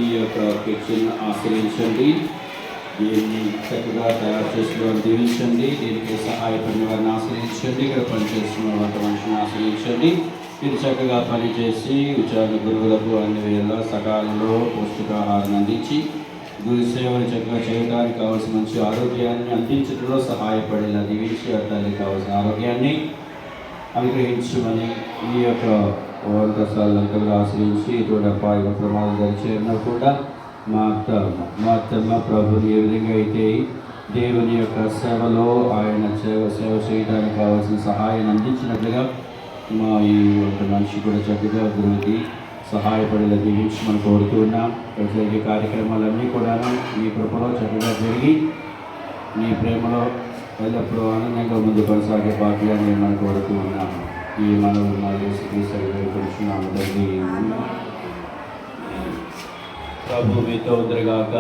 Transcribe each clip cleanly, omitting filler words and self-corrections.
ఈ యొక్క కిచెన్ ఆశ్రయించండి. దీన్ని చక్కగా తయారు చేసిన వారిని దీవించండి. దీనికి సహాయపడిన వారిని ఆశ్రయించండి. ఇక్కడ పనిచేస్తున్న వంట మనిషిని ఆశ్రయించండి. ఇది చక్కగా పనిచేసి విచారణ గురువులకు అన్ని వేళ సకాలంలో పౌష్టికాహారాన్ని అందించి గురు సేవలు చక్కగా చేయడానికి కావాల్సిన మంచి ఆరోగ్యాన్ని అందించడంలో సహాయపడేలా దీవించి తల్లికి కావాల్సిన ఆరోగ్యాన్ని అనుగ్రహించమని ఈ యొక్క వంటశాలంతా ఆశ్రయించి ఇటువంటి అపాయ ప్రమాదం చేరినా కూడా మా అత్తమ్మ ప్రభుని ఏ విధంగా అయితే దేవుని యొక్క సేవలో ఆయన సేవ చేయడానికి కావాల్సిన సహాయాన్ని అందించినట్లుగా మా ఈ ఒక మనిషి కూడా చక్కగా గురువుకి సహాయపడేలా దీవించి మనం కోరుతూ ఉన్నాం. జరిగే కార్యక్రమాలన్నీ కూడా మీ కృపలో చక్కగా జరిగి మీ ప్రేమలో ఎల్లప్పుడూ ఆనందంగా ముందు కొనసాగే భాగ్యాన్ని మనం కోరుతూ ఉన్నాము. ఈ మనవు కొంటున్నాము తండ్రి. ప్రభు మీతో ఉందరుగాక.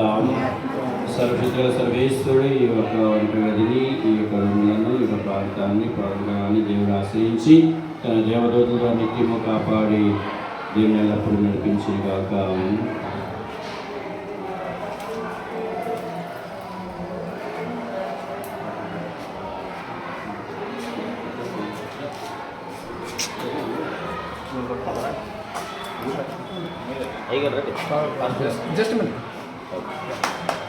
సర్వశక్తుల సర్వేశ్వరుడు ఈ యొక్క గదిని, ఈ యొక్క రూములను, ఈ యొక్క ప్రాంతాన్ని దేవుడు ఆశ్రయించి తన దేవదూతగా నిత్యము కాపాడి దీన్ని ఎల్లప్పుడూ నడిపించుగాక. Just a minute.